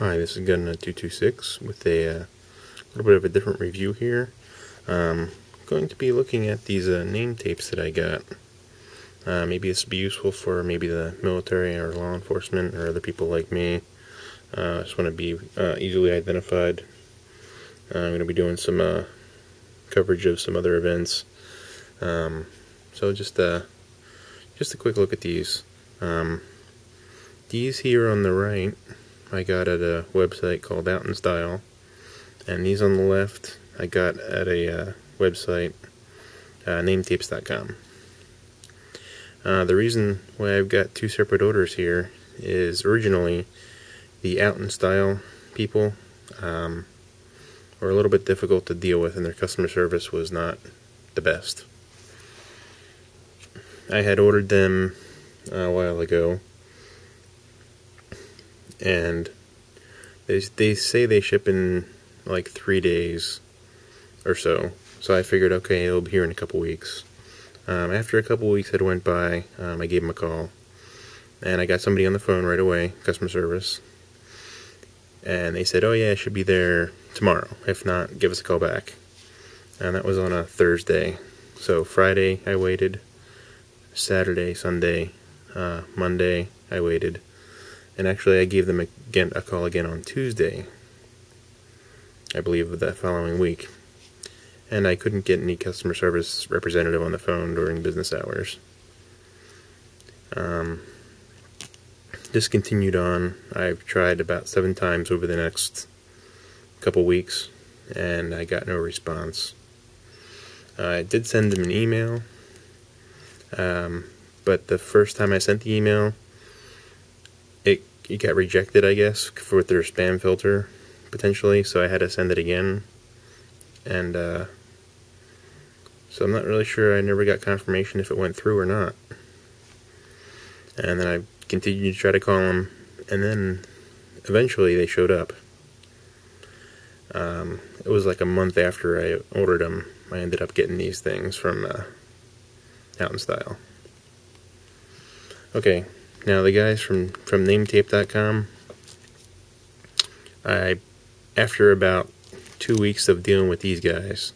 Hi, this is Gun226 with a little bit of a different review here. Going to be looking at these name tapes that I got. Maybe this would be useful for maybe the military or law enforcement or other people like me. Just want to be easily identified. I'm going to be doing some coverage of some other events. So just a quick look at these. These here on the right I got at a website called Out in Style, and these on the left I got at a website, nametapes.com. The reason why I've got two separate orders here is originally the Out in Style people were a little bit difficult to deal with, and their customer service was not the best. I had ordered them a while ago, and they say they ship in like 3 days or so. So I figured, okay, it'll be here in a couple weeks. After a couple weeks had went by, I gave them a call, and I got somebody on the phone right away, customer service, and they said, oh yeah, it should be there tomorrow. If not, give us a call back. And that was on a Thursday. So Friday I waited, Saturday, Sunday, Monday I waited, and actually I gave them a call again on Tuesday, I believe, of that following week. And I couldn't get any customer service representative on the phone during business hours. This continued on. I've tried about 7 times over the next couple weeks, and I got no response. I did send them an email, but the first time I sent the email, it got rejected, I guess, with their spam filter, potentially, so I had to send it again. And so I'm not really sure. I never got confirmation if it went through or not. And then I continued to try to call them, and then eventually they showed up. It was like a month after I ordered them, I ended up getting these things from Out in Style. Okay, now the guys from nametape.com, after about 2 weeks of dealing with these guys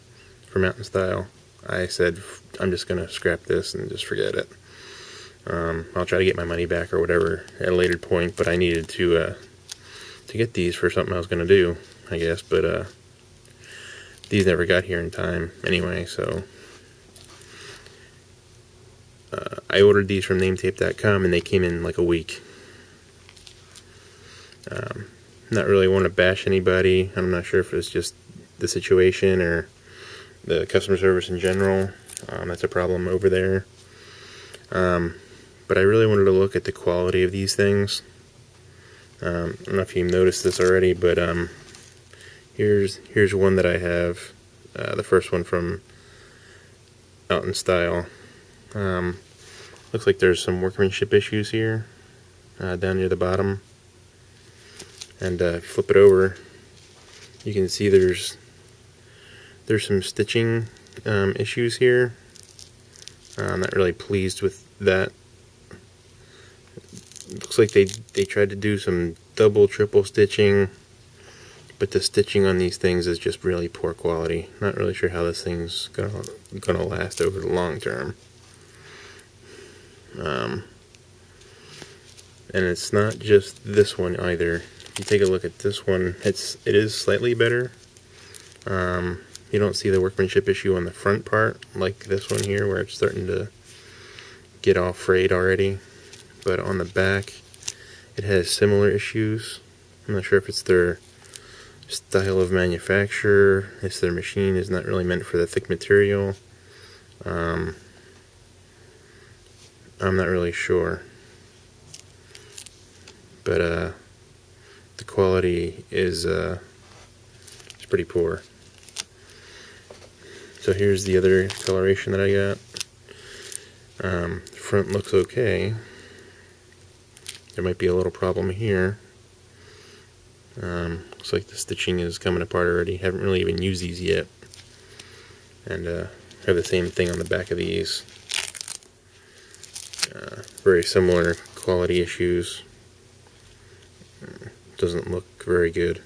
from Out in Style, I said, I'm just going to scrap this and just forget it. I'll try to get my money back or whatever at a later point, but I needed to get these for something I was going to do, I guess, but these never got here in time anyway, so I ordered these from nametape.com, and they came in like a week. Not really want to bash anybody. I'm not sure if it's just the situation or the customer service in general. That's a problem over there. But I really wanted to look at the quality of these things. I don't know if you've noticed this already, but here's one that I have, the first one from Out in Style. Looks like there's some workmanship issues here, down near the bottom. And if you flip it over, you can see there's some stitching issues here. I'm not really pleased with that. It looks like they tried to do some double, triple stitching, but the stitching on these things is just really poor quality. Not really sure how this thing's gonna last over the long term. And it's not just this one either. If you take a look at this one, it is slightly better. You don't see the workmanship issue on the front part like this one here, where it's starting to get all frayed already. But on the back, it has similar issues. I'm not sure if it's their style of manufacture, if their machine is not really meant for the thick material. I'm not really sure. But the quality is pretty poor. So here's the other coloration that I got. Front looks okay. There might be a little problem here. Looks like the stitching is coming apart already. Haven't really even used these yet. And have the same thing on the back of these. Very similar quality issues. doesn't look very good.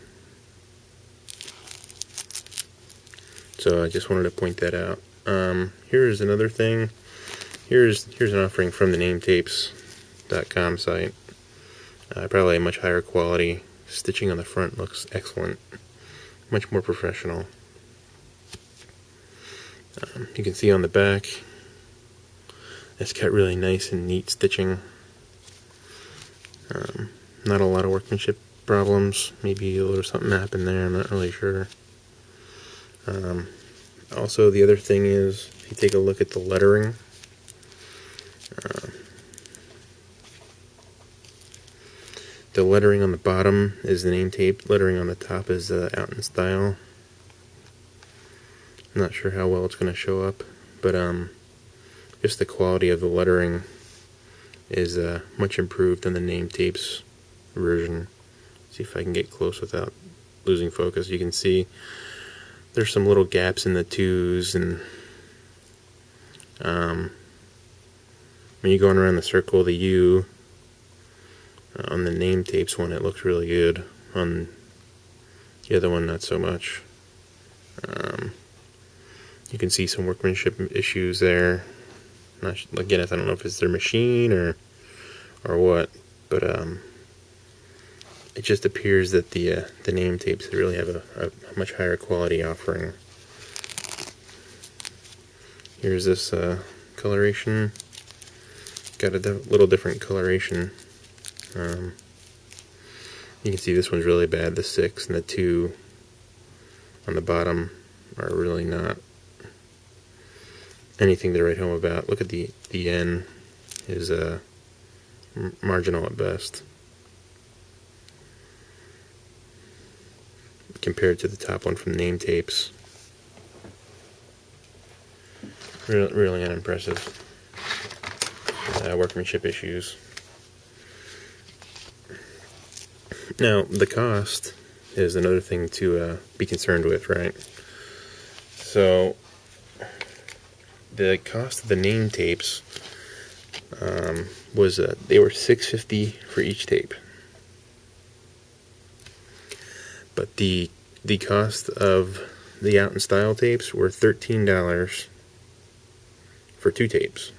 So I just wanted to point that out. Here's another thing. Here's an offering from the nametapes.com site. Probably a much higher quality. Stitching on the front looks excellent. Much more professional. You can see on the back, it's got really nice and neat stitching. Not a lot of workmanship problems. Maybe a little something happened there, I'm not really sure. Also, the other thing is, if you take a look at the lettering, the lettering on the bottom is the name tape, lettering on the top is Out in Style. I'm not sure how well it's going to show up, but just the quality of the lettering is much improved on the name tapes version. See if I can get close without losing focus. You can see there's some little gaps in the twos, and when you're going around the circle, the U on the name tapes one, it looks really good. On the other one, not so much. You can see some workmanship issues there. Again, I don't know if it's their machine or what, but it just appears that the name tapes really have a much higher quality offering. Here's this coloration. Got a little different coloration. You can see this one's really bad. The 6 and the 2 on the bottom are really not anything to write home about. Look at the N is marginal at best compared to the top one from name tapes. Really unimpressive. Workmanship issues. Now, the cost is another thing to be concerned with, right? So, the cost of the name tapes was they were $6.50 for each tape, but the cost of the Out in Style tapes were $13 for 2 tapes.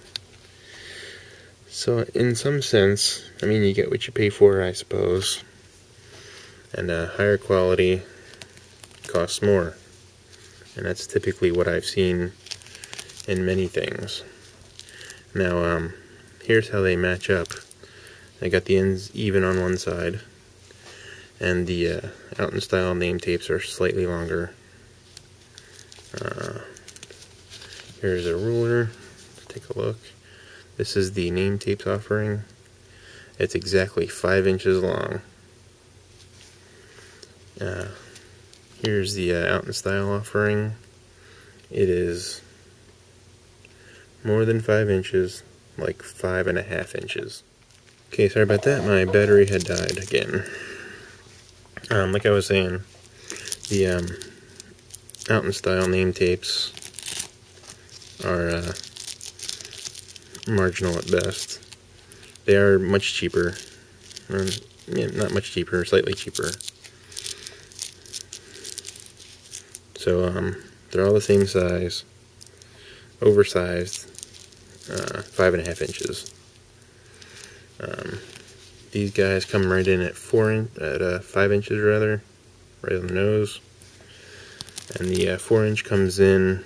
So in some sense, I mean, you get what you pay for, I suppose, and higher quality costs more, and that's typically what I've seen in many things. Now, here's how they match up. I got the ends even on one side, and the Out in Style name tapes are slightly longer. Here's a ruler. Let's take a look. This is the name tapes offering. It's exactly 5 inches long. Here's the Out in Style offering. It is more than 5 inches, like 5.5 inches. Okay, sorry about that. My battery had died again. Like I was saying, the Out in Style name tapes are marginal at best. They are much cheaper. Yeah, not much cheaper, slightly cheaper. So, they're all the same size, oversized, 5.5 inches. These guys come right in at 5 inches rather, right on the nose, and the 4-inch comes in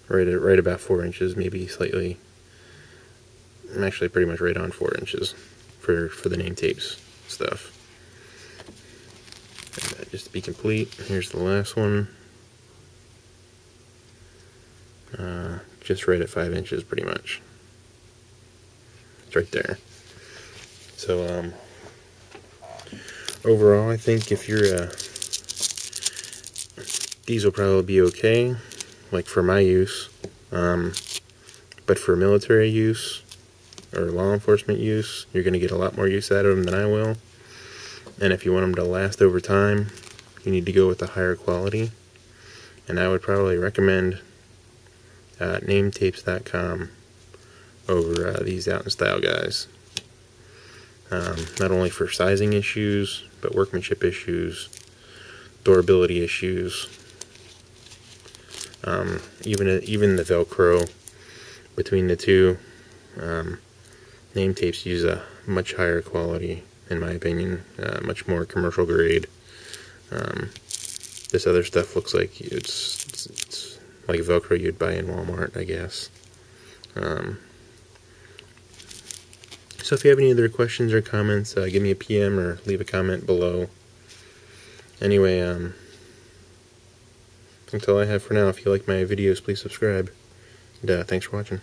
right about 4 inches, maybe slightly. I'm actually pretty much right on 4 inches for the name tapes stuff. And, just to be complete, here's the last one. Just right at 5 inches, pretty much. It's right there. So, overall, I think if you're these will probably be okay, like for my use. But for military use or law enforcement use, you're going to get a lot more use out of them than I will. And if you want them to last over time, you need to go with a higher quality. And I would probably recommend nametapes.com over these Out in Style guys. not only for sizing issues, but workmanship issues, durability issues. Even the Velcro between the two, name tapes use a much higher quality, in my opinion, much more commercial grade. This other stuff looks like it's like Velcro you'd buy in Walmart, I guess. So if you have any other questions or comments, give me a PM or leave a comment below. Anyway, that's all I have for now. If you like my videos, please subscribe. And thanks for watching.